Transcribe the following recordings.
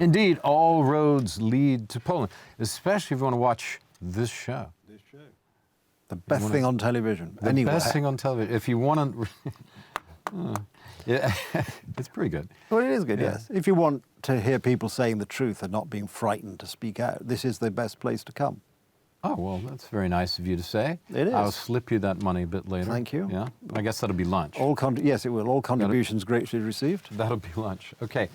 Indeed, all roads lead to Poland, especially if you want to watch this show. The best thing on television. The best thing on television. If you want to... yeah, it's pretty good. Well, it is good, yes. If you want to hear people saying the truth and not being frightened to speak out, this is the best place to come. Oh, well, that's very nice of you to say. It is. I'll slip you that money a bit later. Thank you. Yeah, I guess that'll be lunch. Yes, it will. All contributions greatly received. That'll be lunch. Okay.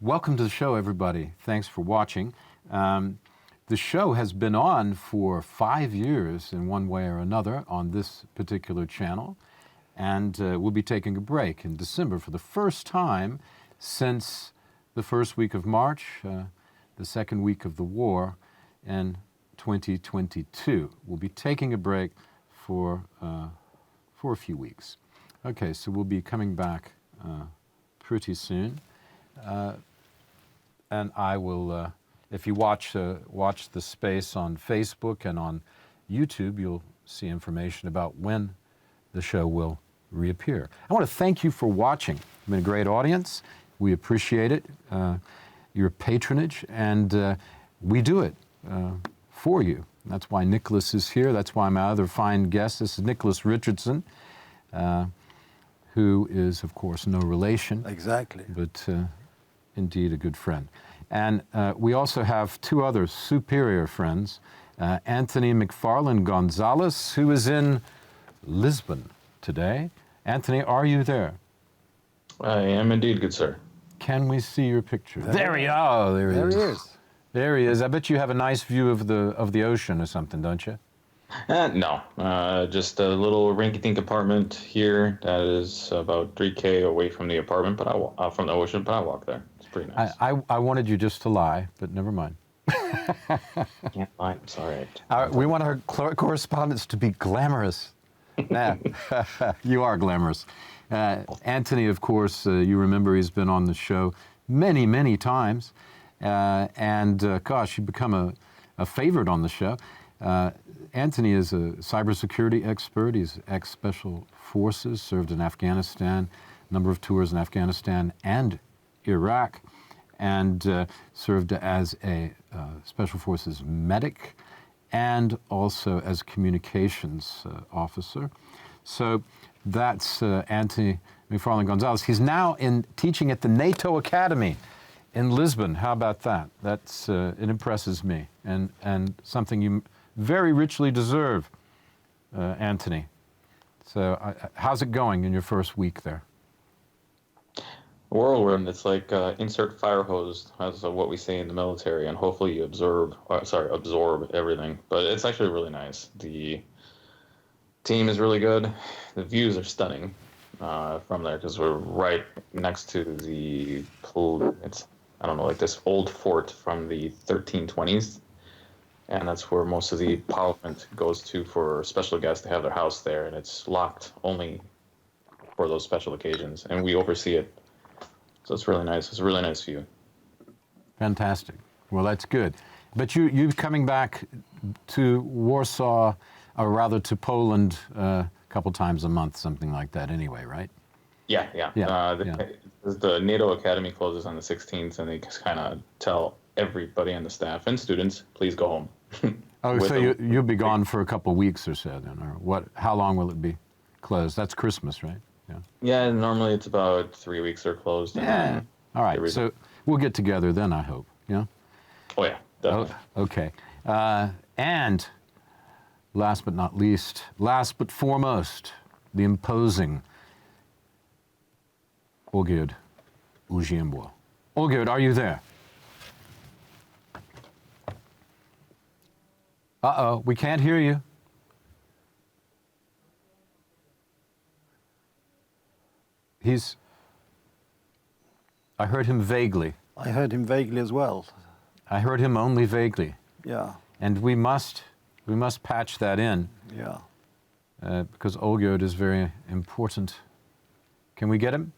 Welcome to the show, everybody. Thanks for watching. The show has been on for 5 years in one way or another on this particular channel, and we'll be taking a break in December for the first time since the first week of March, the second week of the war, in 2022. We'll be taking a break for a few weeks. Okay, so we'll be coming back pretty soon, and I will. If you watch the space on Facebook and on YouTube, you'll see information about when the show will reappear. I want to thank you for watching. You've been a great audience. We appreciate it, your patronage, and we do it for you. That's why Nicholas is here. That's why my other fine guest, this is Nicholas Richardson, who is, of course, no relation. Exactly. But indeed a good friend. And we also have two other superior friends, Anthony Mcfarlane Gonzalez, who is in Lisbon today. Anthony, are you there? I am indeed, good sir. Can we see your picture? There he is. There he is. I bet you have a nice view of the ocean or something, don't you? No, just a little rinky-dink apartment here that is about 3K away from the apartment, but from the ocean, but I walk there. It's pretty nice. I wanted you just to lie, but never mind. Can't lie. I'm sorry. We want our correspondents to be glamorous. Nah, you are glamorous. Anthony, of course, you remember he's been on the show many, many times. Gosh, you've become a favorite on the show. Anthony is a cybersecurity expert. He's ex-Special Forces, served in Afghanistan, a number of tours in Afghanistan and Iraq, and served as a Special Forces medic and also as communications officer. So that's Anthony Mcfarlane Gonzalez. He's now teaching at the NATO Academy in Lisbon. How about that? That's it impresses me, and something you very richly deserve, Anthony. So how's it going in your first week there? Whirlwind. It's like insert fire hose, as what we say in the military, and hopefully you absorb everything. But it's actually really nice. The team is really good. The views are stunning from there because we're right next to this old fort from the 1320s. And that's where most of the parliament goes to for special guests to have their house there, and it's locked only for those special occasions, and we oversee it. So it's really nice. It's a really nice view. Fantastic. Well, that's good. But you're coming back to Warsaw, or rather to Poland, a couple times a month, something like that anyway, right? Yeah. The NATO Academy closes on the 16th, and they just kind of tell everybody on the staff and students, please go home. Oh, so you'll be gone for a couple of weeks or so then, or what? How long will it be closed? That's Christmas, right? Yeah. Yeah, normally it's about 3 weeks they're closed. Yeah. All right, so we'll get together then, I hope, yeah? Oh, yeah, definitely. Oh, okay. And last but not least, last but foremost, the imposing Olgierd Uziemblo. Olgierd, are you there? Uh-oh, we can't hear you. I heard him vaguely. I heard him vaguely as well. I heard him only vaguely. Yeah. And we must patch that in. Yeah. Because Olgierd is very important. Can we get him?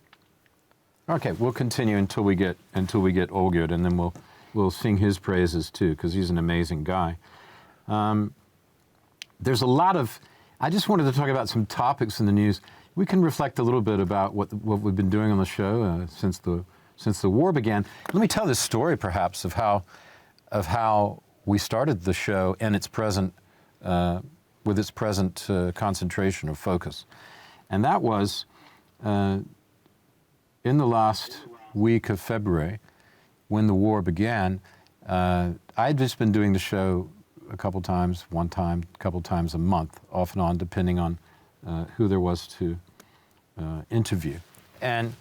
Okay, we'll continue until we get Olgierd, and then we'll sing his praises too, because he's an amazing guy. There's a lot of. I just wanted to talk about some topics in the news. We can reflect a little bit about what we've been doing on the show since the since the war began. Let me tell this story, perhaps, of how we started the show and its present, with its present concentration of focus. And that was in the last week of February, when the war began. I had just been doing the show a couple times, one time, a couple times a month, off and on, depending on who there was to interview. And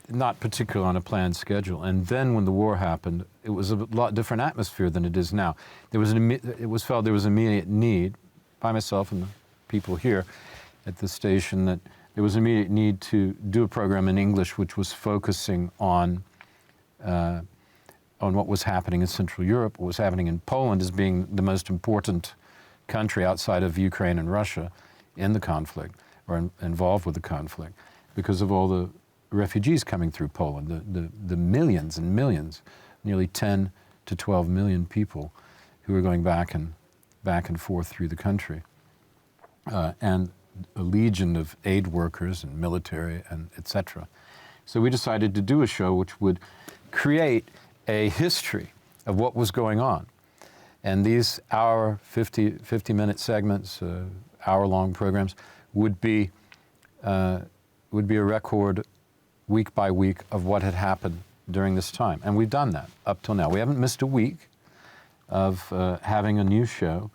not particularly on a planned schedule. And then when the war happened, it was a lot different atmosphere than it is now. It was felt there was immediate need by myself and the people here at the station that there was immediate need to do a program in English which was focusing on what was happening in Central Europe, what was happening in Poland as being the most important country outside of Ukraine and Russia in the conflict, or involved with the conflict, because of all the refugees coming through Poland, the millions and millions, nearly 10 to 12 million people who are going back and forth through the country. And a legion of aid workers and military and etc. So we decided to do a show which would create a history of what was going on. And these 50-minute segments, hour-long programs, would be a record week by week of what had happened during this time. And we've done that up till now. We haven't missed a week of having a new show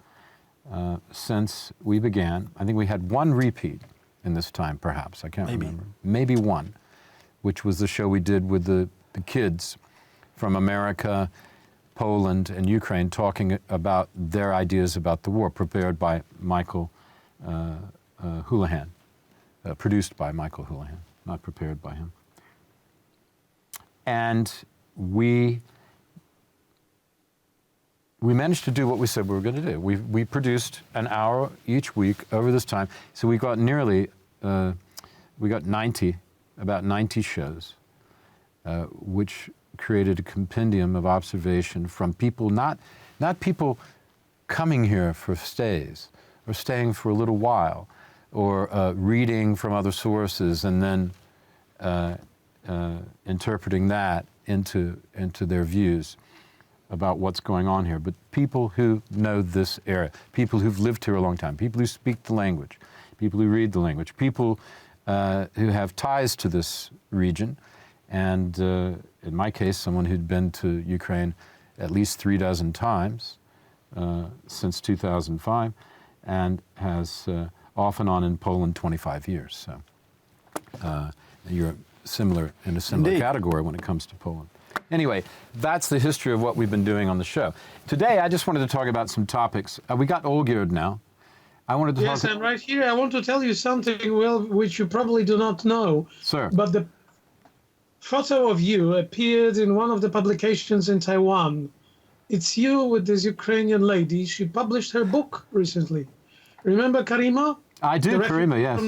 since we began. I think we had one repeat in this time, perhaps. I can't remember. Maybe one, which was the show we did with the kids from America, Poland, and Ukraine, talking about their ideas about the war, prepared by Michael Houlihan, produced by Michael Houlihan, not prepared by him. And we managed to do what we said we were going to do. We produced an hour each week over this time. So we got about 90 shows, which created a compendium of observation from people, not people coming here for stays or staying for a little while, or reading from other sources and then interpreting that into their views about what's going on here, but people who know this area, people who've lived here a long time, people who speak the language, people who read the language, people who have ties to this region, and in my case, someone who'd been to Ukraine at least 36 times since 2005, and has off and on in Poland 25 years. So you're in a similar Indeed. category when it comes to Poland. Anyway, that's the history of what we've been doing on the show. Today, I just wanted to talk about some topics. We got Olgierd now. I wanted to Yes, I'm right here. I want to tell you something, Will, which you probably do not know. Sir. But the photo of you appeared in one of the publications in Taiwan. It's you with this Ukrainian lady. She published her book recently. Remember Karima? I do, Karima, yes.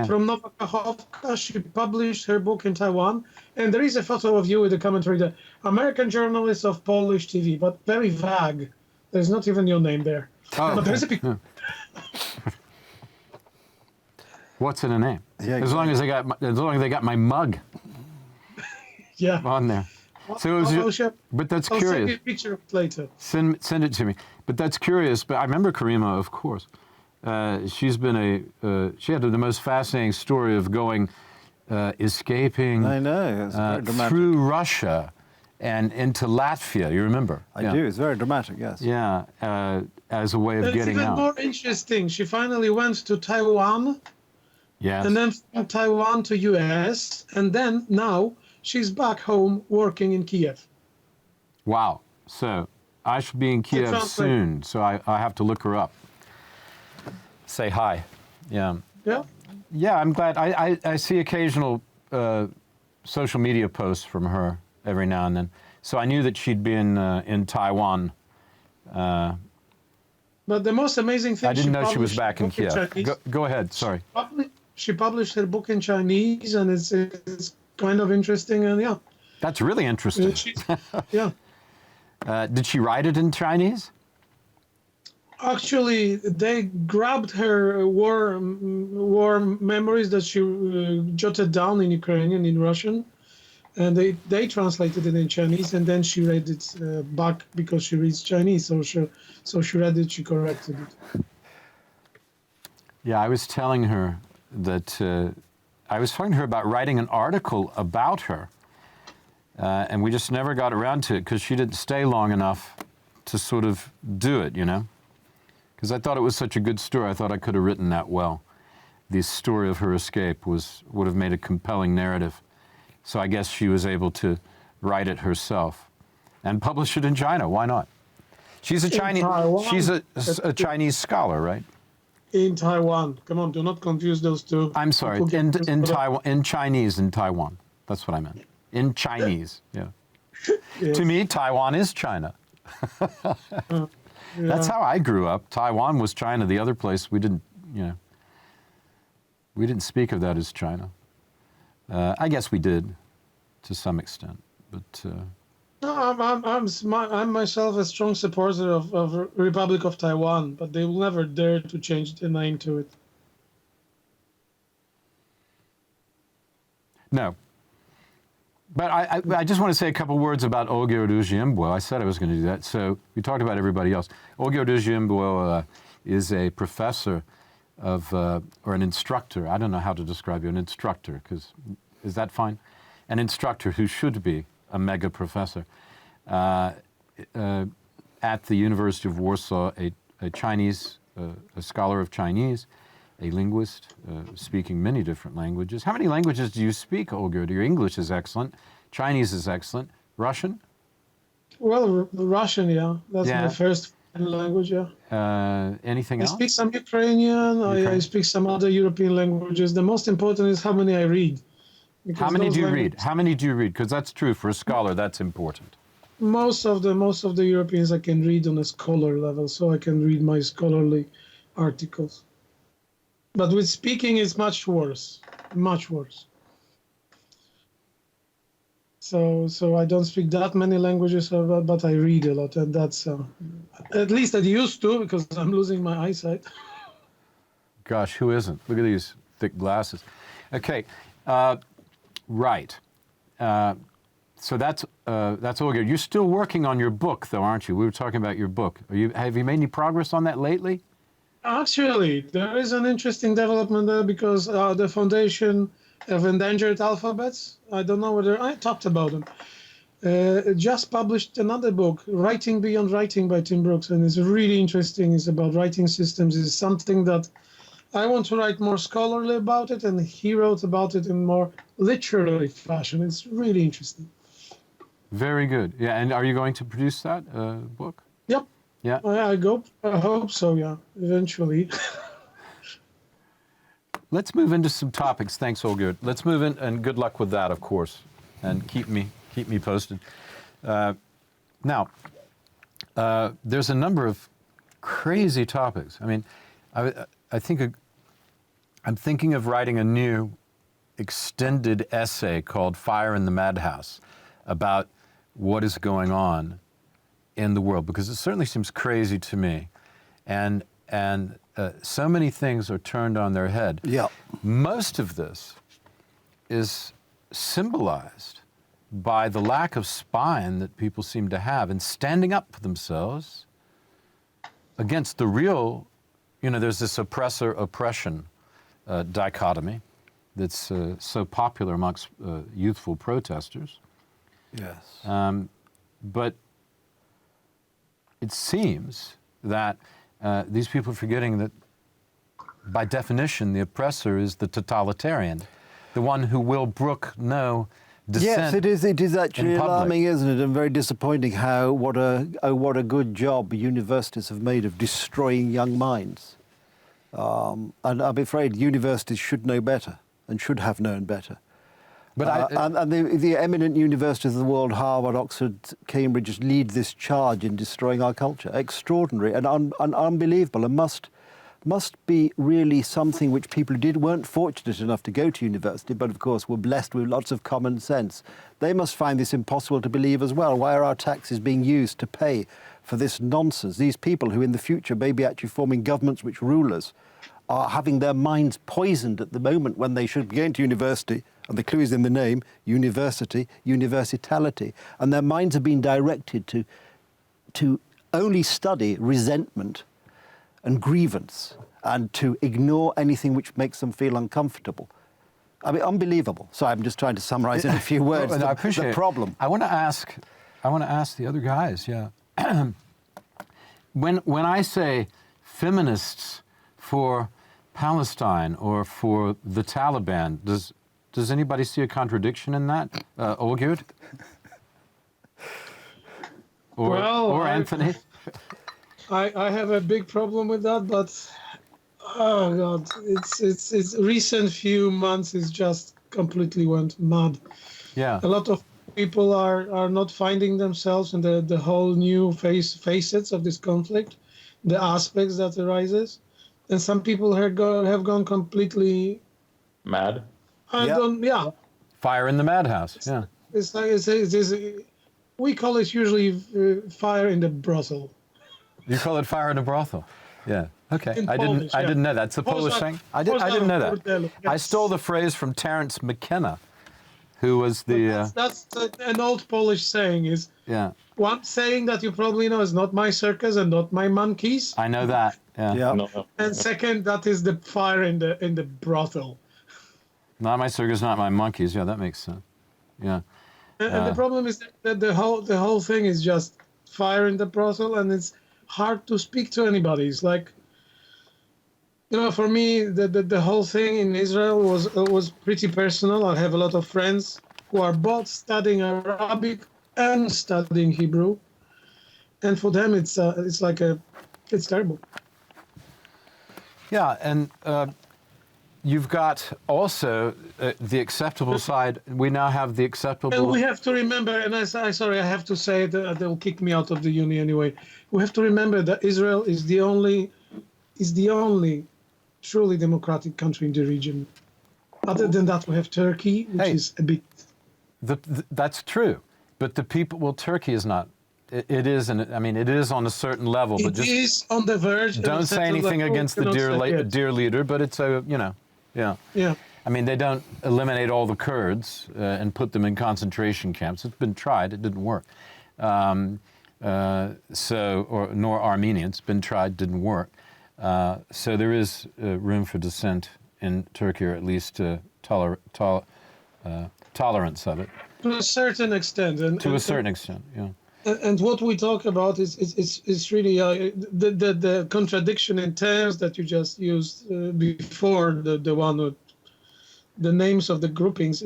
From Nova Kachovka. She published her book in Taiwan. And there is a photo of you with the commentary, the American journalist of Polish TV, but very vague. There's not even your name there. Oh, but there's a picture. What's in a name? Yeah, as long as they got my mug Yeah. on there. So it was, but that's I'll curious. send you a picture of it later. Send it to me. But that's curious. But I remember Karima, of course. She's been she had the most fascinating story of going, escaping I know, it's very dramatic. through Russia and into Latvia. You remember? I do, it's very dramatic, yes. Yeah, as a way of It's getting even out. more interesting. She finally went to Taiwan, Yes. and then from Taiwan to US, and then now she's back home working in Kiev. Wow. So I should be in Kiev translate. soon, so I have to look her up. Say hi. Yeah. Yeah. Yeah, I'm glad. I see occasional social media posts from her every now and then. So I knew that she'd been in Taiwan. But the most amazing thing, I didn't know she was published back her in book Kiev. Chinese. Go ahead, sorry. She published her book in Chinese, and it's kind of interesting, and yeah. That's really interesting. Yeah. Did she write it in Chinese? Actually, they grabbed her war memories that she jotted down in Ukrainian, in Russian, and they translated it in Chinese, and then she read it back because she reads Chinese, so she read it, she corrected it. Yeah, I was telling her that I was talking to her about writing an article about her, and we just never got around to it because she didn't stay long enough to sort of do it, you know? Because I thought it was such a good story. I thought I could have written that well. The story of her escape would have made a compelling narrative. So I guess she was able to write it herself and publish it in China. Why not? She's a Chinese. Taiwan. She's a Chinese scholar, right? In Taiwan. Come on, do not confuse those two. I'm sorry. In Taiwan, in Chinese, in Taiwan. That's what I meant. In Chinese. Yeah. Yes. To me, Taiwan is China. That's how I grew up. Taiwan was China. The other place we didn't, you know, we didn't speak of that as China. I guess we did, to some extent, but. No, I'm myself a strong supporter of Republic of Taiwan, but they will never dare to change the name to it. No. But I just want to say a couple words about Olgierd Uziemblo. I said I was going to do that, so we talked about everybody else. Olgierd Uziemblo is a professor of, or an instructor. I don't know how to describe you, an instructor, because is that fine? An instructor who should be a mega professor at the University of Warsaw, a Chinese, a scholar of Chinese, a linguist, speaking many different languages. How many languages do you speak, Olgierd? Your English is excellent. Chinese is excellent. Russian? Well, Russian, yeah. That's my first language, yeah. Anything else? I speak some Ukrainian. I speak some other European languages. The most important is how many I read. How many do you read? How many do you read? Because that's true for a scholar. That's important. Most of the Europeans I can read on a scholar level, so I can read my scholarly articles. But with speaking, it's much worse, much worse. So I don't speak that many languages, but I read a lot, and that's at least I used to, because I'm losing my eyesight. Gosh, who isn't? Look at these thick glasses. Okay. Right. So that's Olgierd. You're still working on your book, though, aren't you? We were talking about your book. Have you made any progress on that lately? Actually, there is an interesting development there because the Foundation of Endangered Alphabets, I don't know whether I talked about them, just published another book, Writing Beyond Writing by Tim Brooks, and it's really interesting. It's about writing systems. It's something that I want to write more scholarly about it, and he wrote about it in more literary fashion. It's really interesting. Very good. Yeah, and are you going to produce that book? Yep. Yeah. I hope so, yeah, eventually. Let's move into some topics. Thanks, Olgierd. Let's move in, and good luck with that, of course, and keep me posted. Now, there's a number of crazy topics. I mean, I think I'm thinking of writing a new extended essay called Fire in the Madhouse about what is going on in the world, because it certainly seems crazy to me. And so many things are turned on their head. Yeah. Most of this is symbolized by the lack of spine that people seem to have in standing up for themselves against the real, you know, there's this oppressor-oppression dichotomy that's so popular amongst youthful protesters. Yes. But it seems that these people are forgetting that, by definition, the oppressor is the totalitarian, the one who will brook no dissent. Yes, it is actually alarming, isn't it, and very disappointing how what a good job universities have made of destroying young minds. And I'm afraid universities should know better and should have known better. But and the eminent universities of the world, Harvard, Oxford, Cambridge, just lead this charge in destroying our culture. Extraordinary and unbelievable, and must be really something which people who weren't fortunate enough to go to university, but of course were blessed with lots of common sense. They must find this impossible to believe as well. Why are our taxes being used to pay for this nonsense? These people who in the future may be actually forming governments which rule us are having their minds poisoned at the moment when they should be going to university And the clue is in the name, university, universality. And their minds have been directed to only study resentment and grievance and to ignore anything which makes them feel uncomfortable. I mean, unbelievable. So I'm just trying to summarize in a few words I appreciate the problem. I want to ask the other guys, yeah. When I say feminists for Palestine or for the Taliban, does anybody see a contradiction in that, Olgierd? Or Anthony? I have a big problem with that, but oh God, it's recent few months is just completely went mad. Yeah. A lot of people are not finding themselves in the whole new facets of this conflict, the aspects that arises, and some people have gone completely Mad. Fire in the madhouse. Yeah. It's like we call it usually fire in the brothel. You call it fire in a brothel. Yeah. Okay. In I Polish, didn't know that. It's a Polish thing. I didn't know that. I stole the phrase from Terence McKenna, who was the. That's an old Polish saying. Is yeah. one saying that you probably know is not my circus and not my monkeys. I know that. Yeah. Yeah. No. And second, that is the fire in the brothel. Not my circus, not my monkeys. Yeah, that makes sense. Yeah. And the problem is that the whole thing is just fire in the brothel, and it's hard to speak to anybody. It's like, for me, the whole thing in Israel was pretty personal. I have a lot of friends who are both studying Arabic and studying Hebrew, and for them it's terrible. Yeah, and you've got also the acceptable side. We now have the acceptable. And we have to remember, and I have to say it, they'll kick me out of the uni anyway. We have to remember that Israel is the only truly democratic country in the region. Other than that, we have Turkey, which is a bit. That's true, but the people. Well, Turkey is not. It is, and I mean, it is on a certain level. But It is on the verge. Don't say anything against the dear leader, but it's a yeah. Yeah. I mean, they don't eliminate all the Kurds and put them in concentration camps. It's been tried; it didn't work. Nor Armenians. Been tried, didn't work. So there is room for dissent in Turkey, or at least tolerance of it. To a certain extent. To a certain extent, yeah. And what we talk about is really the contradiction in terms that you just used before, the one with the names of the groupings.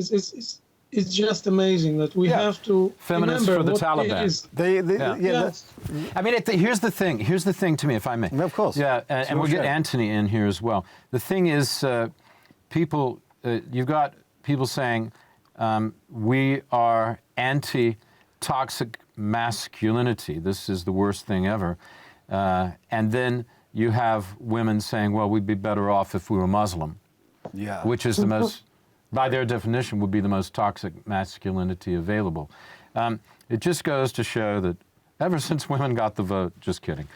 It's just amazing that we have to feminists remember for the Taliban. Yes. I mean, here's the thing. Here's the thing to me, if I may. Of course. Yeah, and we'll get Anthony in here as well. The thing is, people. You've got people saying we are anti-toxic masculinity. This is the worst thing ever. And then you have women saying, well, we'd be better off if we were Muslim. Yeah. Which is the most, by their definition, would be the most toxic masculinity available. It just goes to show that ever since women got the vote, just kidding.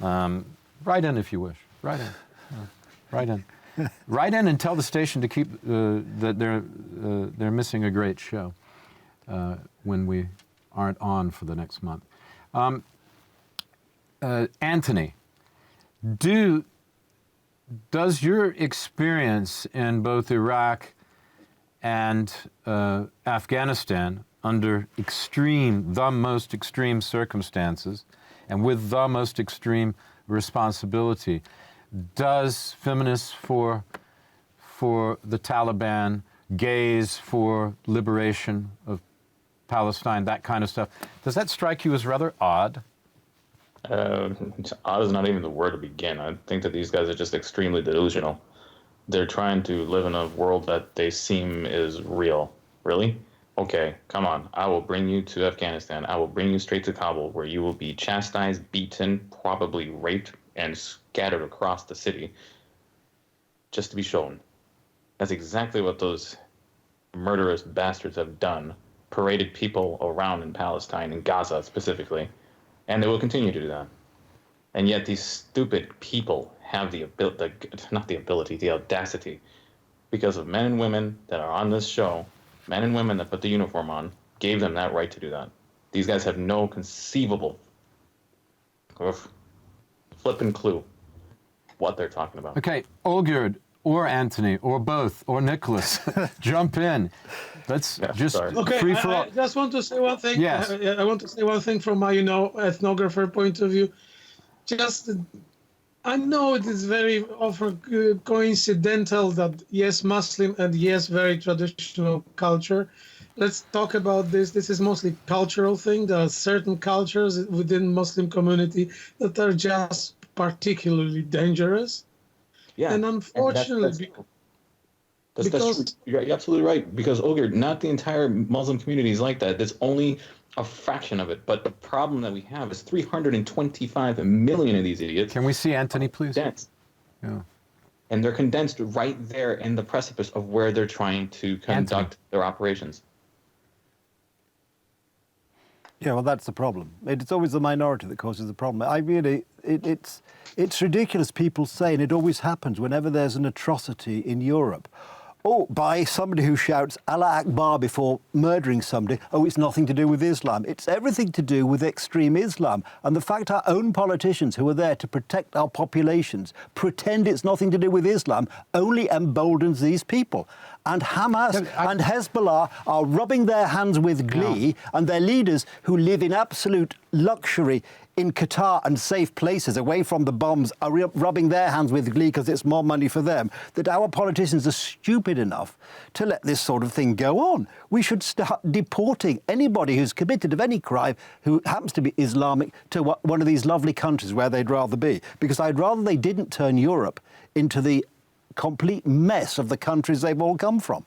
Write in if you wish. Write in. Write in. Write in and tell the station to keep that they're missing a great show when we aren't on for the next month. Anthony, does your experience in both Iraq and Afghanistan under the most extreme circumstances and with the most extreme responsibility, does feminists for the Taliban, gays for liberation of Palestine, that kind of stuff, does that strike you as rather odd? Odd is not even the word to begin. I think that these guys are just extremely delusional. They're trying to live in a world that they seem is real. Really? Okay, come on. I will bring you to Afghanistan. I will bring you straight to Kabul, where you will be chastised, beaten, probably raped, and scattered across the city, just to be shown. That's exactly what those murderous bastards have done. Paraded people around in Palestine, in Gaza specifically, and they will continue to do that. And yet these stupid people have the audacity, because of men and women that are on this show, men and women that put the uniform on, gave them that right to do that. These guys have no conceivable or flipping clue what they're talking about. Okay, Olgierd or Anthony or both or Nicholas, jump in. Let's just okay, free for all. I just want to say one thing. Yes. I want to say one thing from my, ethnographer point of view. Just, I know it is very often coincidental that yes, Muslim and yes, very traditional culture. Let's talk about this. This is mostly cultural thing. There are certain cultures within Muslim community that are just particularly dangerous. Yeah, and unfortunately, that's you're absolutely right. Because Olgierd, not the entire Muslim community is like that. There's only a fraction of it. But the problem that we have is 325 million of these idiots. Can we see Anthony, please? Condensed. Yeah. And they're condensed right there in the precipice of where they're trying to conduct their operations. Yeah, well, that's the problem. It's always the minority that causes the problem. I really, it's ridiculous. People say, and it always happens whenever there's an atrocity in Europe. Oh, by somebody who shouts Allah Akbar before murdering somebody, oh, it's nothing to do with Islam. It's everything to do with extreme Islam. And the fact our own politicians who are there to protect our populations pretend it's nothing to do with Islam only emboldens these people. And Hamas and Hezbollah are rubbing their hands with glee, and their leaders who live in absolute luxury in Qatar and safe places away from the bombs are rubbing their hands with glee because it's more money for them, that our politicians are stupid enough to let this sort of thing go on. We should start deporting anybody who's committed of any crime who happens to be Islamic to one of these lovely countries where they'd rather be, because I'd rather they didn't turn Europe into the complete mess of the countries they've all come from.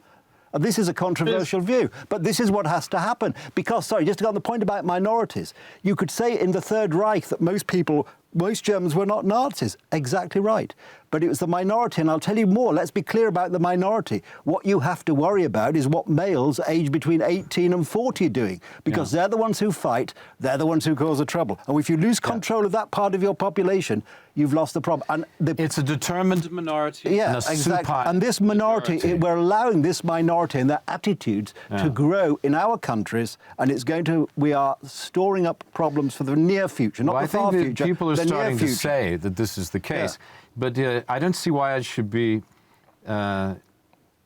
And this is a controversial view, but this is what has to happen. Because, sorry, just to go on the point about minorities, you could say in the Third Reich that most Germans were not Nazis. Exactly right. But it was the minority, and I'll tell you more. Let's be clear about the minority. What you have to worry about is what males aged between 18 and 40 are doing, because they're the ones who fight, they're the ones who cause the trouble. And if you lose control of that part of your population, you've lost the problem. And it's a determined minority. Yeah, exactly. And this minority, we're allowing this minority and their attitudes to grow in our countries, and it's going to. We are storing up problems for the near future, not the far future. I think people are starting to say that this is the case. Yeah. But I don't see why it should be. I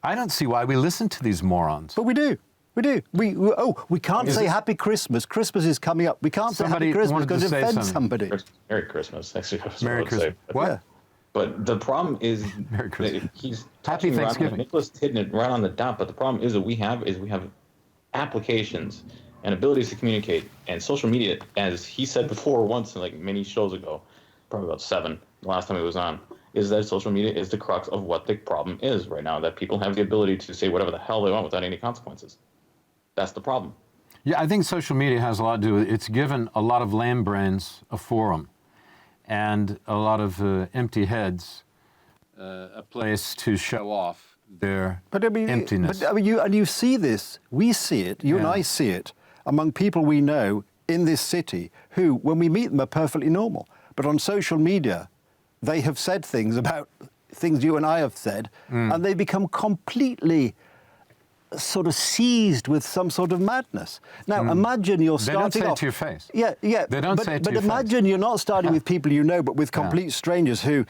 don't see why we listen to these morons. But we do. We do. We can't say Happy Christmas. Christmas is coming up. We can't say Happy Christmas because it offends somebody. Merry Christmas. Actually, Merry Christmas. What? Yeah. But the problem is that he's Happy Thanksgiving. Nicholas hitting it right on the dot. But the problem is that we have applications and abilities to communicate, and social media, as he said before once, like many shows ago, probably about 7. The last time he was on, is that social media is the crux of what the problem is right now, that people have the ability to say whatever the hell they want without any consequences. That's the problem. Yeah, I think social media has a lot to do with it. It's given a lot of lame brains a forum and a lot of empty heads a place to show off their emptiness. But you see this, we see it, you and I see it, among people we know in this city who, when we meet them, are perfectly normal. But on social media, they have said things about things you and I have said, and they become completely sort of seized with some sort of madness. Now, imagine you're starting off... They don't say it to your face. Yeah. They don't say it to your face. But imagine you're not starting with people you know, but with complete strangers who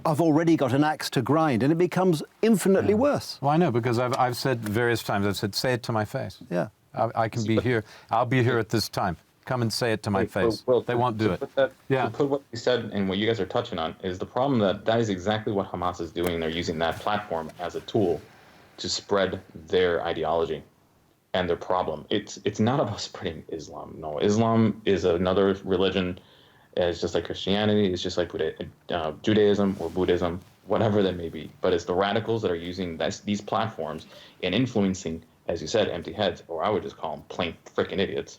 have already got an axe to grind, and it becomes infinitely worse. Well, I know, because I've said various times, I've said, say it to my face. Yeah. I can be here. I'll be here at this time. Come and say it to my face. Well, they won't do it. To put what you said and what you guys are touching on is the problem that is exactly what Hamas is doing. They're using that platform as a tool to spread their ideology and their problem. It's not about spreading Islam. No, Islam is another religion. It's just like Christianity. It's just like Judaism or Buddhism, whatever that may be. But it's the radicals that are using these platforms and influencing, as you said, empty heads, or I would just call them plain freaking idiots,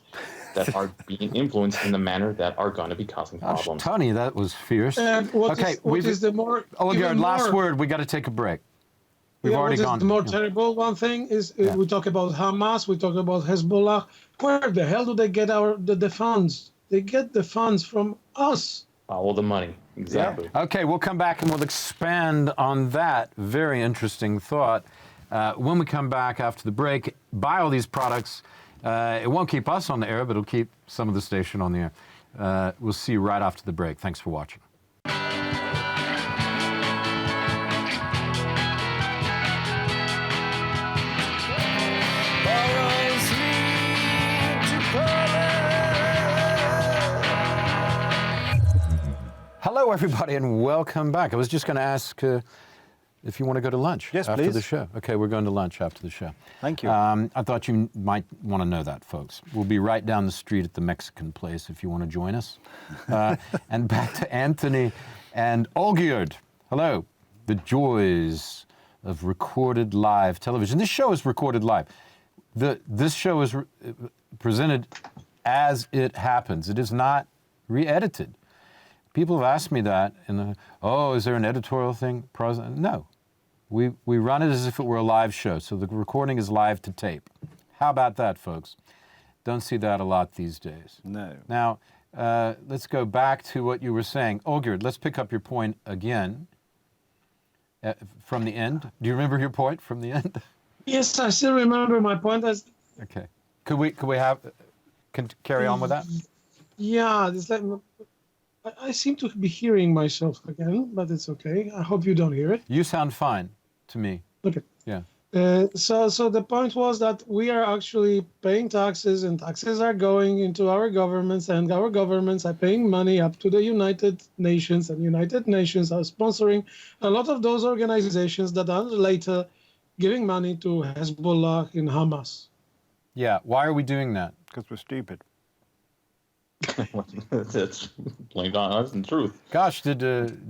that are being influenced in the manner that are going to be causing problems. Tony, that was fierce. What is the more... Olgierd, last word. We got to take a break. We've already gone. The more terrible one thing is we talk about Hamas, we talk about Hezbollah. Where the hell do they get the funds? They get the funds from us. Follow the money. Exactly. Yeah. Okay, we'll come back and we'll expand on that very interesting thought When we come back after the break, buy all these products. It won't keep us on the air, but it'll keep some of the station on the air. We'll see you right after the break. Thanks for watching. Hello, everybody, and welcome back. I was just going to ask if you want to go to lunch after please. the show. Okay, we're going to lunch after the show. Thank you. I thought you might want to know that, folks. We'll be right down the street at the Mexican place if you want to join us. And back to Anthony and Olgierd. Hello. The joys of recorded live television. This show is recorded live. This show is presented as it happens. It is not re-edited. People have asked me that, is there an editorial thing? No. We run it as if it were a live show, so the recording is live to tape. How about that, folks? Don't see that a lot these days. No. Now, let's go back to what you were saying. Olgierd, let's pick up your point again from the end. Do you remember your point from the end? Yes, I still remember my point. Okay. Could we carry on with that? Yeah, it's like I seem to be hearing myself again, but it's okay. I hope you don't hear it. You sound fine to me. Okay. Yeah. So the point was that we are actually paying taxes, and taxes are going into our governments, and our governments are paying money up to the United Nations, and United Nations are sponsoring a lot of those organizations that are later giving money to Hezbollah in Hamas. Yeah. Why are we doing that? Because we're stupid. That's plain honest and truth. Gosh, did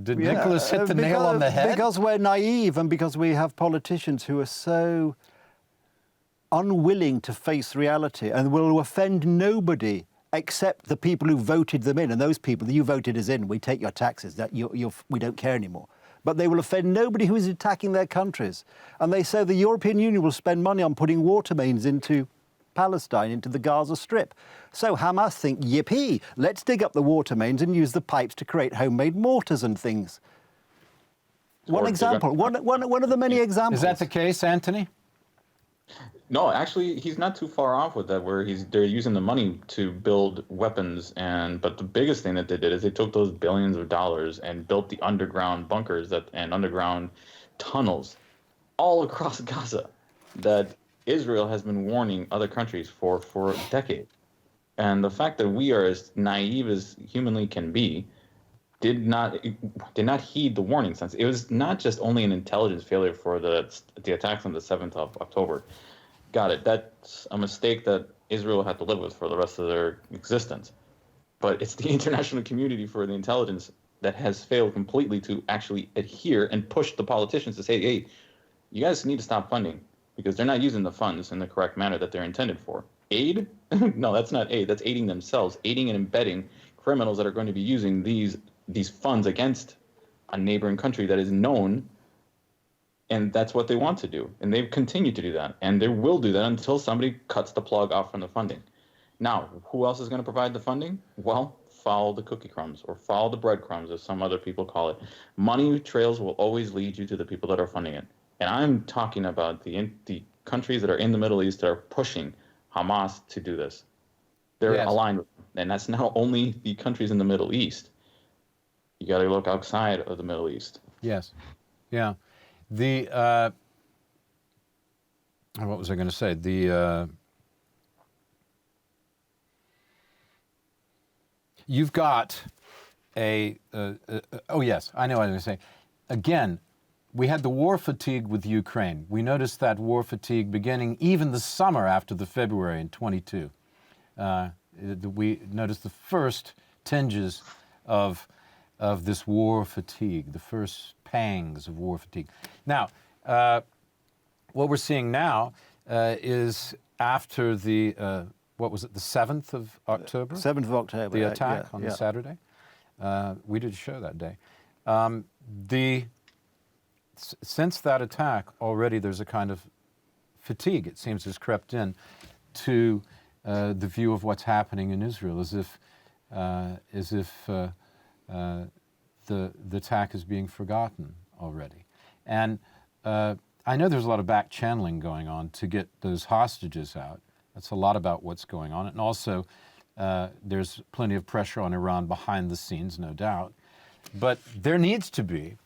Nicholas hit the nail on the head? Because we're naive and because we have politicians who are so unwilling to face reality and will offend nobody except the people who voted them in. And those people that you voted us in, we take your taxes, we don't care anymore. But they will offend nobody who is attacking their countries. And they say the European Union will spend money on putting water mains into Palestine, into the Gaza Strip. So Hamas think, yippee, let's dig up the water mains and use the pipes to create homemade mortars and things. One example, one of the many examples. Is that the case, Anthony? No, actually, he's not too far off with that. They're using the money to build weapons, but the biggest thing that they did is they took those billions of dollars and built the underground bunkers and underground tunnels all across Gaza that Israel has been warning other countries for decades. And the fact that we are as naive as humanly can be did not heed the warning signs. It was not just only an intelligence failure for the attacks on the 7th of October. Got it. That's a mistake that Israel had to live with for the rest of their existence. But it's the international community for the intelligence that has failed completely to actually adhere and push the politicians to say, hey, you guys need to stop funding, because they're not using the funds in the correct manner that they're intended for. Aid? No, that's not aid. That's aiding themselves, aiding and embedding criminals that are going to be using these funds against a neighboring country that is known, and that's what they want to do. And they've continued to do that, and they will do that until somebody cuts the plug off from the funding. Now, who else is going to provide the funding? Well, follow the cookie crumbs, or follow the breadcrumbs, as some other people call it. Money trails will always lead you to the people that are funding it. And I'm talking about the countries that are in the Middle East that are pushing Hamas to do this. They're aligned with them. And that's not only the countries in the Middle East. You got to look outside of the Middle East. Yes. Yeah. What was I going to say? You've got oh yes, I know what I was going to say. Again, we had the war fatigue with Ukraine. We noticed that war fatigue beginning even the summer after the February in 22. We noticed the first tinges of this war fatigue, the first pangs of war fatigue. Now, what we're seeing now is after the, what was it, the 7th of October? 7th of October. The attack on Saturday. We did a show that day. Since that attack, already there's a kind of fatigue, it seems, has crept in to the view of what's happening in Israel, as if the attack is being forgotten already. And I know there's a lot of back channeling going on to get those hostages out. That's a lot about what's going on. And also, there's plenty of pressure on Iran behind the scenes, no doubt. But there needs to be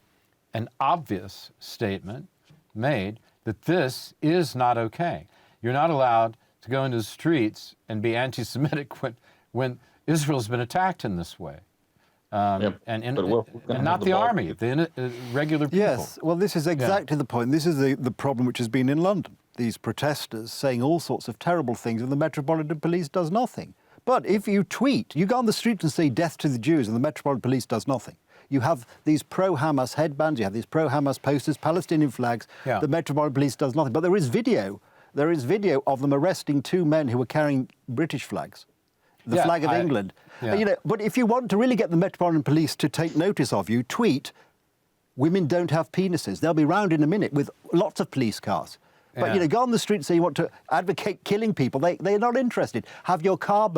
an obvious statement made that this is not okay. You're not allowed to go into the streets and be anti-Semitic when Israel's been attacked in this way. Yep. And But not the army, the regular people. Yes, well, this is exactly the point. This is the problem which has been in London. These protesters saying all sorts of terrible things and the Metropolitan Police does nothing. But if you tweet, you go on the street and say death to the Jews and the Metropolitan Police does nothing. You have these pro-Hamas headbands, you have these pro-Hamas posters, Palestinian flags, the Metropolitan Police does nothing. But there is video. There is video of them arresting 2 men who were carrying British flags, the flag of England. You know, but if you want to really get the Metropolitan Police to take notice of you, tweet, women don't have penises. They'll be round in a minute with lots of police cars. But, you know, go on the street and say you want to advocate killing people. They're not interested. Have your car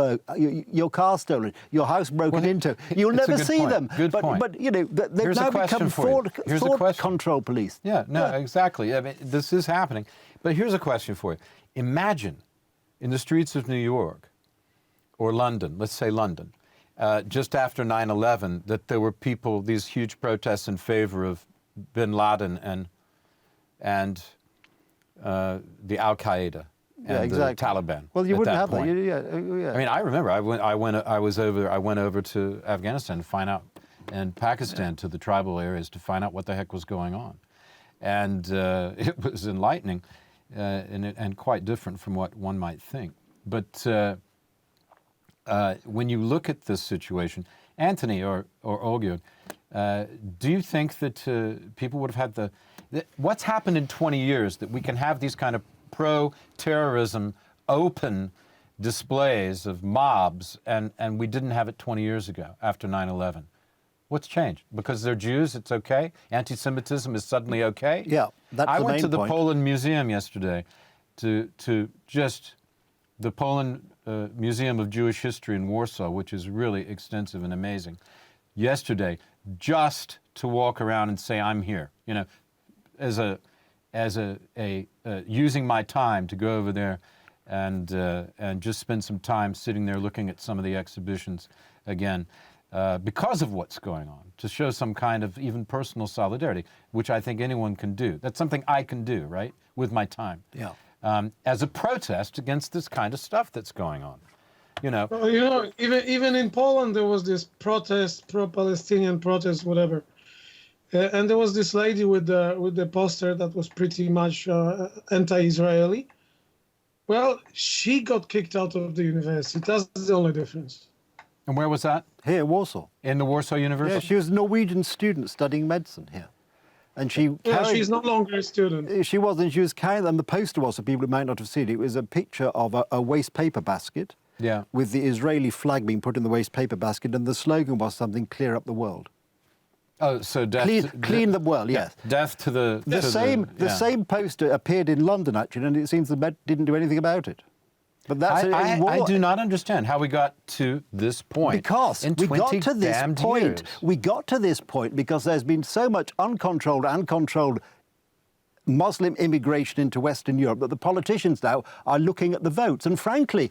stolen, your house broken into. You'll never see them. Good point. But, you know, they've now become thought control police. Exactly. I mean, this is happening. But here's a question for you. Imagine in the streets of New York or London, let's say London, just after 9/11, that there were people, these huge protests in favor of bin Laden and the Al-Qaeda and the Taliban. Well, you wouldn't have point. that. I mean, I remember I went over to Afghanistan to find out, and Pakistan to the tribal areas to find out what the heck was going on, and it was enlightening and quite different from what one might think. But when you look at this situation, Anthony or Olgierd, do you think that people would have had what's happened in 20 years that we can have these kind of pro-terrorism open displays of mobs and we didn't have it 20 years ago after 9/11? What's changed? Because they're Jews, it's okay? Anti-Semitism is suddenly okay? Yeah, that's I the went main to the point. Poland Museum yesterday to just the Poland Museum of Jewish History in Warsaw, which is really extensive and amazing. Yesterday, just to walk around and say, I'm here, you know, as using my time to go over there and just spend some time sitting there looking at some of the exhibitions again, because of what's going on, to show some kind of even personal solidarity, which I think anyone can do. That's something I can do, right, with my time. Yeah. As a protest against this kind of stuff that's going on, you know. Well, you know, even in Poland there was this protest, pro-Palestinian protest, whatever, and there was this lady with the poster that was pretty much anti-Israeli. Well, she got kicked out of the university. That's the only difference. And where was that? Here, Warsaw. In the Warsaw University? Yeah, she was a Norwegian student studying medicine here. And she's no longer a student. She wasn't. She was carrying, and the poster was, for people who might not have seen it, it was a picture of a waste paper basket with the Israeli flag being put in the waste paper basket, and the slogan was something, clear up the world. Oh, so death clean the world, yes. Death to the... The same poster appeared in London, actually, and it seems the Met didn't do anything about it. But that's I do not understand how we got to this point. Because in we got to this point. Years. We got to this point because there's been so much uncontrolled and controlled Muslim immigration into Western Europe that the politicians now are looking at the votes. And frankly,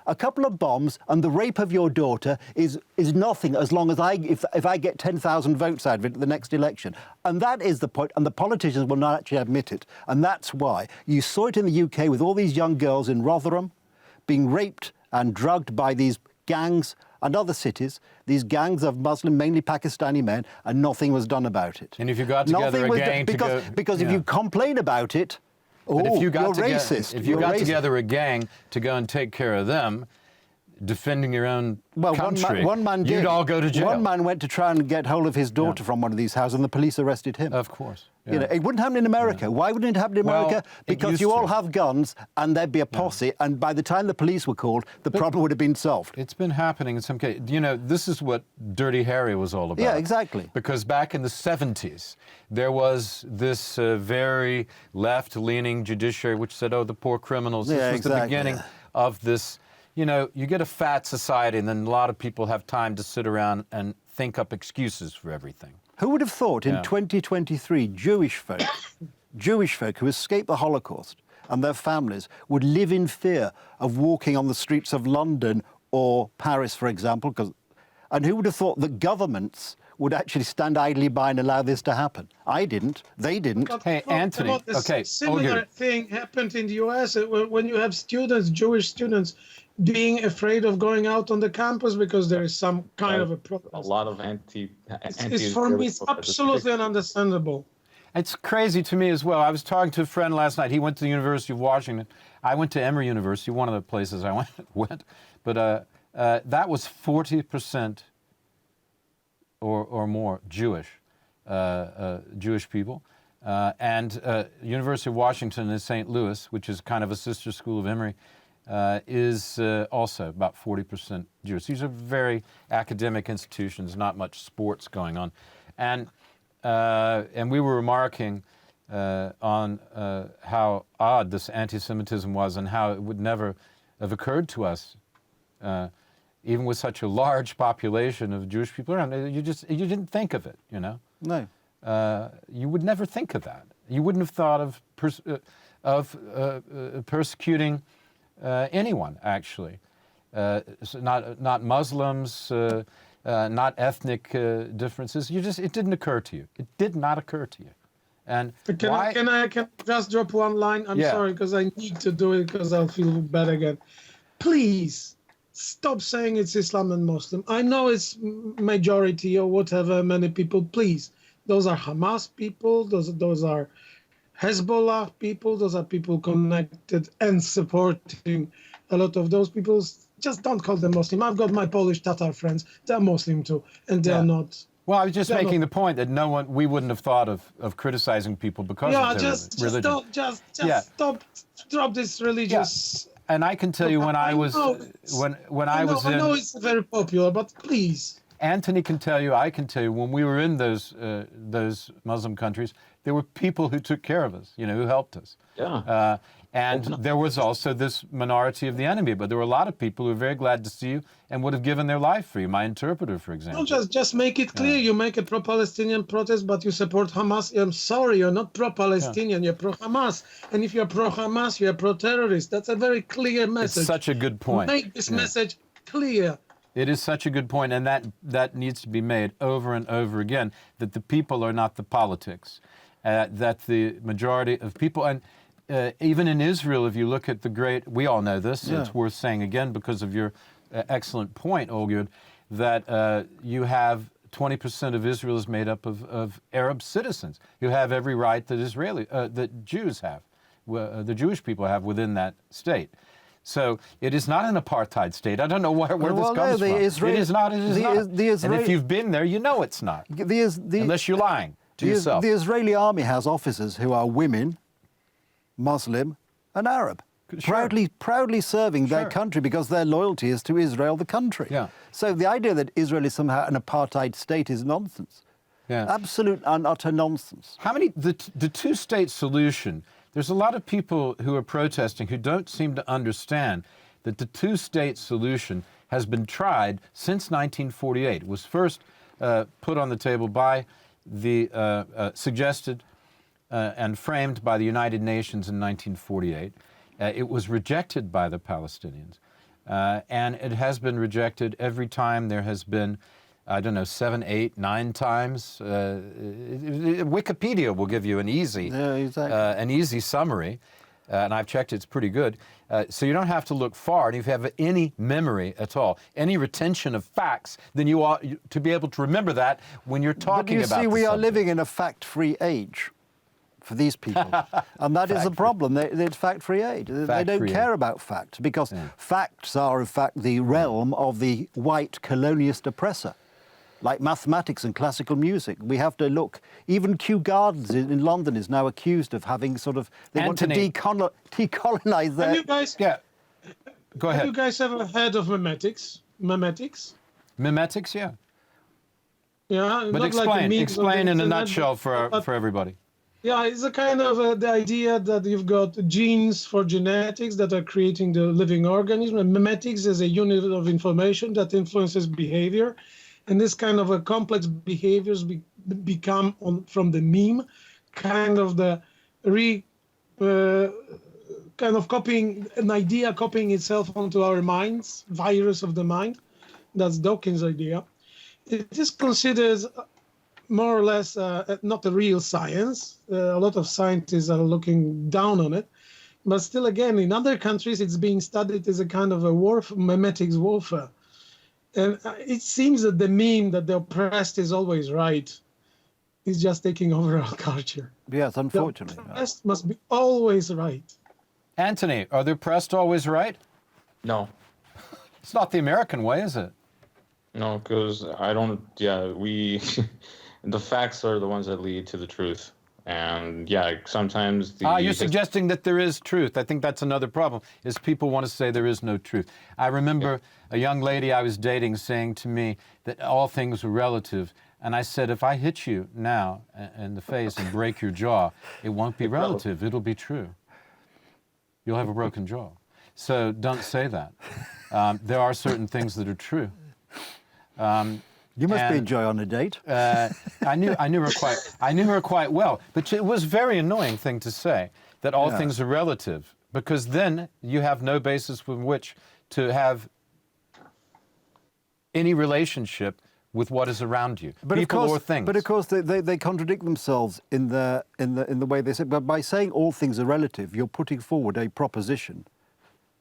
a couple of bombs and the rape of your daughter is nothing as long as if I get 10,000 votes out of it at the next election. And that is the point. And the politicians will not actually admit it. And that's why you saw it in the UK with all these young girls in Rotherham being raped and drugged by these gangs and other cities, these gangs of Muslim, mainly Pakistani men, and nothing was done about it. And if you got together a gang because if you complain about it, you're racist. If you got together a gang to go and take care of them, defending your own country, one man you'd all go to jail. One man went to try and get hold of his daughter from one of these houses, and the police arrested him. Of course. Yeah. You know, it wouldn't happen in America. Why wouldn't it happen in America? Because you all have guns, and there'd be a posse, and by the time the police were called, the problem would have been solved. It's been happening in some cases. You know, this is what Dirty Harry was all about. Yeah, exactly. Because back in the 70s, there was this very left-leaning judiciary which said, oh, the poor criminals. This was the beginning of this. You know, you get a fat society, and then a lot of people have time to sit around and think up excuses for everything. Who would have thought in 2023 Jewish folk Jewish folk who escaped the Holocaust and their families would live in fear of walking on the streets of London or Paris, for example, and who would have thought that governments would actually stand idly by and allow this to happen? I didn't. They didn't. Hey, Anthony, okay, Similar thing happened in the US when you have students, Jewish students, being afraid of going out on the campus because there is some kind of a protest. A lot of For me, it's absolutely ununderstandable. It's crazy to me as well. I was talking to a friend last night. He went to the University of Washington. I went to Emory University, one of the places I went. But that was 40% or more Jewish people. And University of Washington in St. Louis, which is kind of a sister school of Emory, is also about 40% Jewish. These are very academic institutions, not much sports going on. And we were remarking on how odd this anti-Semitism was and how it would never have occurred to us, even with such a large population of Jewish people around. You didn't think of it, you know? No. You would never think of that. You wouldn't have thought of persecuting anyone, actually. So not Muslims, not ethnic differences. It didn't occur to you. It did not occur to you. And can I just drop one line? I'm sorry, because I need to do it because I'll feel bad again. Please stop saying it's Islam and Muslim. I know it's majority or whatever, many people. Please, those are Hamas people. Those are Hezbollah people. Those are people connected and supporting a lot of those people. Just don't call them Muslim. I've got my Polish Tatar friends. They're Muslim too, and they're not. Well, I was just making the point that we wouldn't have thought of criticizing people because of their religion. Just stop, drop this religious. Yeah. And I can tell you when I was in. I know it's very popular, but please. Anthony can tell you, I can tell you, when we were in those Muslim countries, there were people who took care of us, who helped us. Yeah. And there was also this minority of the enemy, but there were a lot of people who were very glad to see you and would have given their life for you. My interpreter, for example. No, just make it clear. You make a pro-Palestinian protest, but you support Hamas. I'm sorry, you're not pro-Palestinian. You're pro-Hamas. And if you're pro-Hamas, you're pro-terrorist. That's a very clear message. It's such a good point. Make this message clear. It is such a good point, and that needs to be made over and over again, that the people are not the politics, that the majority of people, and even in Israel, if you look at we all know this, it's worth saying again because of your excellent point, Olgierd, that you have 20% of Israel is made up of Arab citizens who have every right that that Jews have, the Jewish people have within that state. So it is not an apartheid state. I don't know where this comes from. It is not. It is not. And if you've been there, you know it's not. Unless you're lying to yourself. The Israeli army has officers who are women, Muslim, and Arab, proudly serving their country because their loyalty is to Israel, the country. Yeah. So the idea that Israel is somehow an apartheid state is nonsense. Yeah. Absolute and utter nonsense. How many the two-state solution? There's a lot of people who are protesting who don't seem to understand that the two-state solution has been tried since 1948. It was first put on the table by suggested and framed by the United Nations in 1948. It was rejected by the Palestinians. And it has been rejected every time there has been, 7, 8, 9 times. Wikipedia will give you an easy summary, and I've checked; it's pretty good. So you don't have to look far, and if you have any memory at all, any retention of facts, then you ought to be able to remember that when you're talking about. But you see, we are living in a fact-free age for these people, and that is the problem. It's fact-free age. They don't care about facts because facts are, in fact, the realm of the white colonialist oppressor. Like mathematics and classical music. We have to look. Even Kew Gardens in London is now accused of having they want to decolonize their... Have you guys... Yeah. Go ahead. Have you guys ever heard of memetics? Memetics? Memetics, yeah. Yeah. But explain in a nutshell for everybody. Yeah, it's a kind of the idea that you've got genes for genetics that are creating the living organism. And memetics is a unit of information that influences behavior. And this kind of a complex behaviors become from the meme, kind of the kind of copying itself onto our minds, virus of the mind. That's Dawkins' idea. It is considered more or less not a real science. A lot of scientists are looking down on it. But still, again, in other countries, it's being studied as a kind of a memetics warfare. And it seems that the meme that the oppressed is always right is just taking over our culture. Yes, unfortunately. The oppressed must be always right. Anthony, are the oppressed always right? No. It's not the American way, is it? No, because we, the facts are the ones that lead to the truth. And sometimes you're suggesting that there is truth. I think that's another problem, is people want to say there is no truth. I remember a young lady I was dating saying to me that all things were relative. And I said, if I hit you now in the face and break your jaw, it won't be relative, it'll be true. You'll have a broken jaw. So don't say that. There are certain things that are true. You must be enjoying on a date. I knew her quite well, but it was a very annoying thing to say, that all things are relative, because then you have no basis with which to have any relationship with what is around you, people or things. But of course, they contradict themselves in the way they say. But by saying all things are relative, you're putting forward a proposition.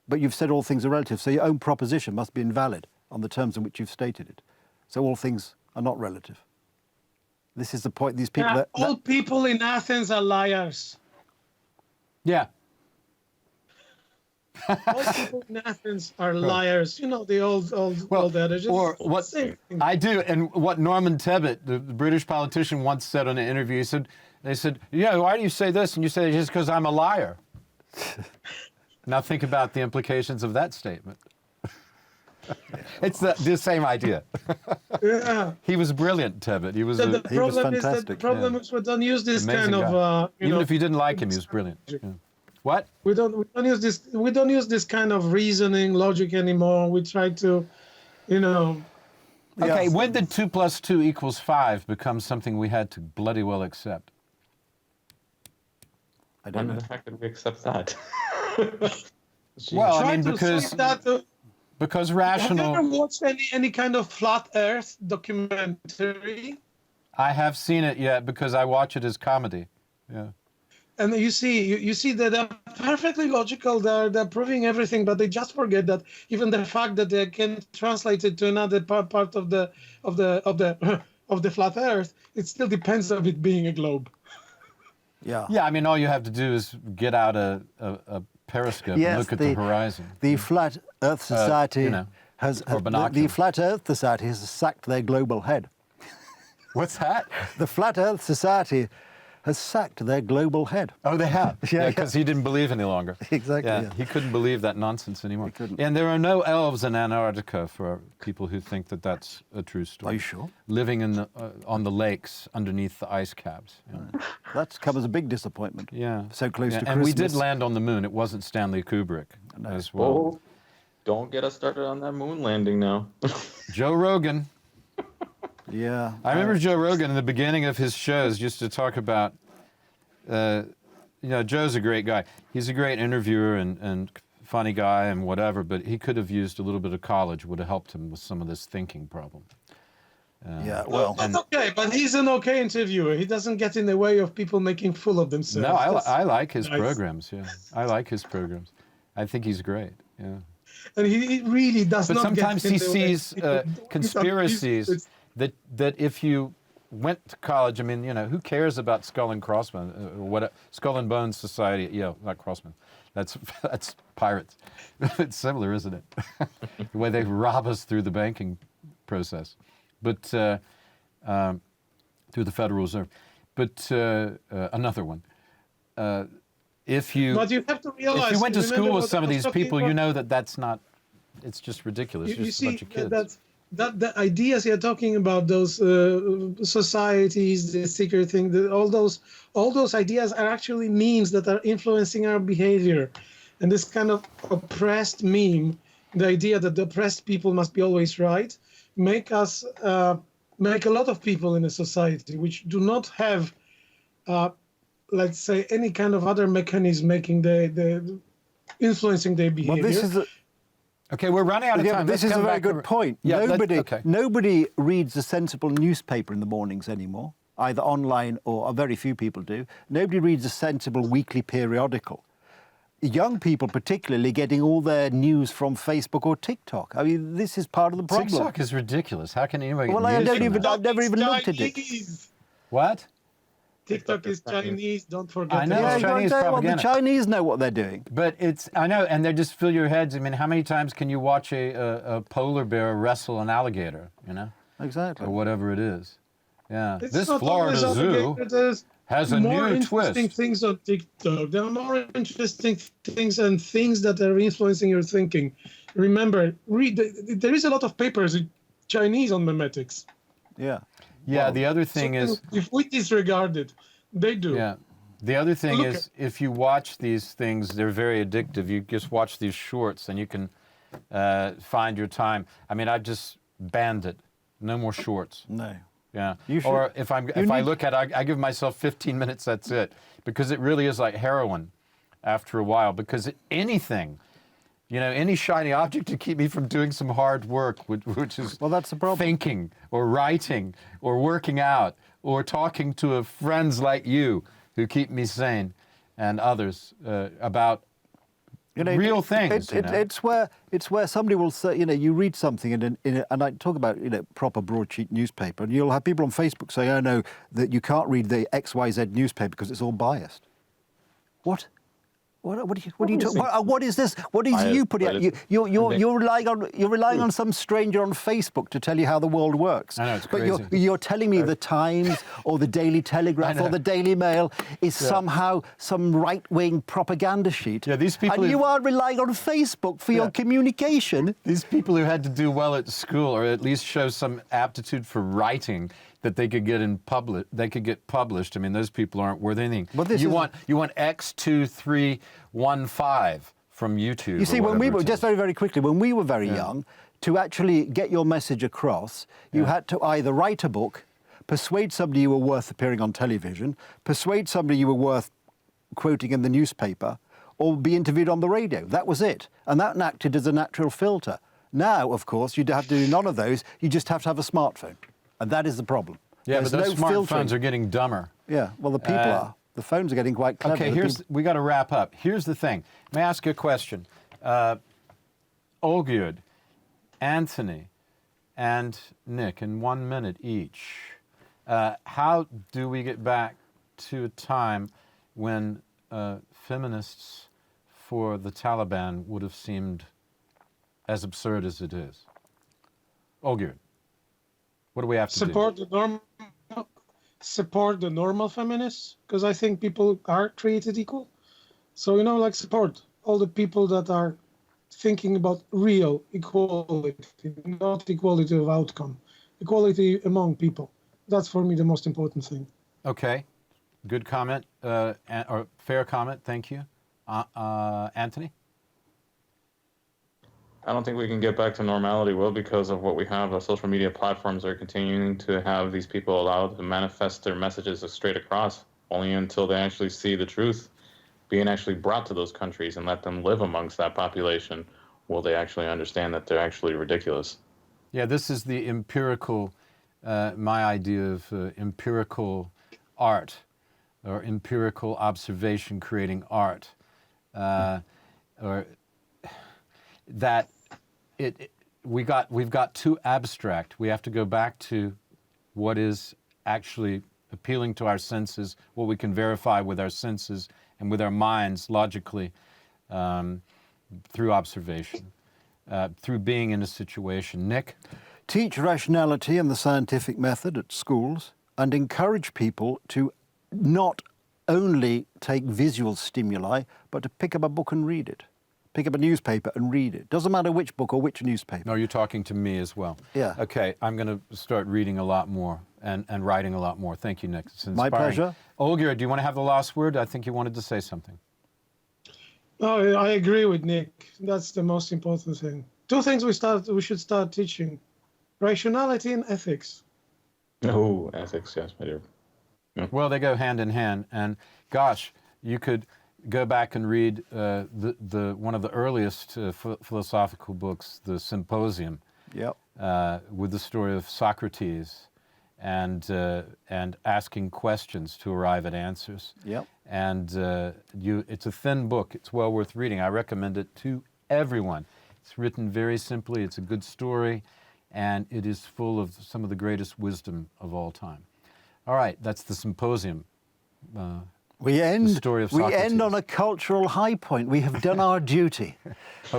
But you've said all things are relative, so your own proposition must be invalid on the terms in which you've stated it. So all things are not relative. This is the point. These people. All people in Athens are liars. Yeah. All people in Athens are liars. You know the old adage. Or what I do, and what Norman Tebbit, the British politician, once said on an interview. They said, "Yeah, why do you say this?" And you say, "Just because I'm a liar." Now think about the implications of that statement. It's the same idea. Yeah. He was brilliant, Tebbit. He was fantastic. The problem is we don't use this amazing kind of. Even if you didn't like him, he was brilliant. Yeah. What? We don't use this. We don't use this kind of reasoning, logic anymore. We try to, Okay, when did 2 + 2 = 5 become something we had to bloody well accept? I don't know. When the heck did we accept that? Well, I mean, because rational. Have you ever watched any kind of flat Earth documentary? I have seen it yet because I watch it as comedy. Yeah. And you see that they're perfectly logical. They're proving everything, but they just forget that even the fact that they can translate it to another part of the flat Earth, it still depends on it being a globe. Yeah. Yeah, I mean, all you have to do is get out a periscope and look at the horizon. The Flat Earth Society the Flat Earth Society has sacked their global head. What's that? The Flat Earth Society has sacked their global head. Oh, they have? Yeah, because he didn't believe any longer. Exactly. Yeah, he couldn't believe that nonsense anymore. He couldn't. And there are no elves in Antarctica for people who think that that's a true story. Are you sure? Living in on the lakes underneath the ice caps. Yeah. That's come as a big disappointment. Yeah. So close to and Christmas. we did land on the moon. It wasn't Stanley Kubrick as well. Oh, don't get us started on that moon landing now. Joe Rogan. Yeah. I remember Joe Rogan in the beginning of his shows used to talk about, Joe's a great guy. He's a great interviewer and funny guy and whatever, but he could have used a little bit of college, would have helped him with some of this thinking problem. That's okay, but he's an okay interviewer. He doesn't get in the way of people making fool of themselves. No, I like his programs, yeah. I like his programs. I think he's great, yeah. And he really does not get in the way. But sometimes he sees conspiracies that if you went to college, I mean, who cares about Skull and Crossbones, Skull and Bones Society? Yeah, not Crossbones. That's pirates. It's similar, isn't it? The way they rob us through the banking process, but through the Federal Reserve. But another one. But you have to realize, if you went to school with some of these people, you know that's not. It's just ridiculous. You just see, a bunch of kids. That the ideas you're talking about, those societies, the secret thing, all those ideas are actually memes that are influencing our behavior. And this kind of oppressed meme, the idea that the oppressed people must be always right, make a lot of people in a society which do not have let's say, any kind of other mechanism making the influencing their behavior. Well, this is Okay, we're running out of time. this Let's is a come very back to- good point. Yeah, Nobody reads a sensible newspaper in the mornings anymore, either online or very few people do. Nobody reads a sensible weekly periodical. Young people particularly getting all their news from Facebook or TikTok. I mean, this is part of the problem. TikTok is ridiculous. How can anyone get Well, news from that? I've never even looked at it. Chinese. What? TikTok is Chinese. Don't forget. I know, that. it's Chinese well, the propaganda. Chinese know what they're doing. But I know, and they just fill your heads. I mean, how many times can you watch a polar bear wrestle an alligator, you know? Exactly. Or whatever it is. Yeah. It's This not Florida always zoo alligator. There's has a more new interesting twist. things on TikTok. There are more interesting things and things that are influencing your thinking. Remember, there is a lot of papers in Chinese on memetics. Yeah. Yeah, Well, the other thing is, if we disregard it, they do. yeah. The other thing Look is, if you watch these things, they're very addictive. You just watch these shorts and you can find your time. I mean, I've just banned it. No more shorts. No. Yeah. You should- Or if I look at it, I give myself 15 minutes, that's it. Because it really is like heroin after a while. Because anything, you know, any shiny object to keep me from doing some hard work, which is Well, that's the problem. thinking or writing or working out or talking to friends like you who keep me sane and others about real things. It's where somebody will say, you know, you read something and I talk about, you know, proper broadsheet newspaper, and you'll have people on Facebook say, oh no, that you can't read the XYZ newspaper because it's all biased. What? What are you talking? What is this? What is you putting out? You're relying on some stranger on Facebook to tell you how the world works. I know, it's but crazy. you're telling me the Times or the Daily Telegraph or the Daily Mail is somehow some right-wing propaganda sheet. Yeah, these people and who- you are relying on Facebook for your communication. These people who had to do well at school, or at least show some aptitude for writing, that they could get published. I mean, those people aren't worth anything. But this you is- want X2315 from YouTube. You see, or when we whatever were, it just is. very quickly, when we were very young, to actually get your message across, you had to either write a book, persuade somebody you were worth appearing on television, persuade somebody you were worth quoting in the newspaper, or be interviewed on the radio. That was it. And that acted as a natural filter. Now, of course, you'd have to do none of those. You just have to have a smartphone. And that is the problem. Yeah, There's but those no smartphones filtering. are getting dumber. Yeah, well, the people are. The phones are getting quite clever. Okay, The we got to wrap up. Here's the thing. May I ask you a question? Olgierd, Anthony, and Nick, in 1 minute each, how do we get back to a time when feminists for the Taliban would have seemed as absurd as it is? Olgierd, what do we have to do? Support the normal feminists, because I think people are created equal. So, you know, like, support all the people that are thinking about real equality, not equality of outcome, equality among people. That's for me the most important thing. Okay, good comment, or fair comment, thank you. Anthony? I don't think we can get back to normality, Will, because of what we have. The social media platforms are continuing to have these people allowed to manifest their messages straight across, only until they actually see the truth being actually brought to those countries and let them live amongst that population will they actually understand that they're actually ridiculous. Yeah, this is the empirical, my idea of empirical art, or empirical observation creating art, or that we've got too abstract. We have to go back to what is actually appealing to our senses, what we can verify with our senses and with our minds logically, through observation, through being in a situation. Nick? Teach rationality and the scientific method at schools and encourage people to not only take visual stimuli, but to pick up a book and read it. Pick up a newspaper and read it. Doesn't matter which book or which newspaper. No, you're talking to me as well. Yeah. Okay, I'm going to start reading a lot more and writing a lot more. Thank you, Nick. It's inspiring. My pleasure. Olgierd, do you want to have the last word? I think you wanted to say something. Oh, I agree with Nick. That's the most important thing. Two things we should start teaching: rationality and ethics. Oh, ethics, yes, my dear. Well, they go hand in hand. And gosh, you could go back and read one of the earliest philosophical books, the Symposium, Yep. with the story of Socrates and asking questions to arrive at answers. Yep. And it's a thin book. It's well worth reading. I recommend it to everyone. It's written very simply. It's a good story, and it is full of some of the greatest wisdom of all time. All right, that's the Symposium. We end story of Socrates. on a cultural high point. We have done our duty.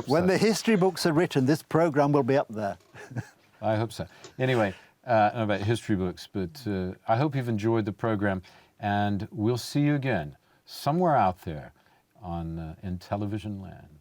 When so. the history books are written, this program will be up there. I hope so. Anyway, I don't know about history books, but I hope you've enjoyed the program, and we'll see you again somewhere out there in television land.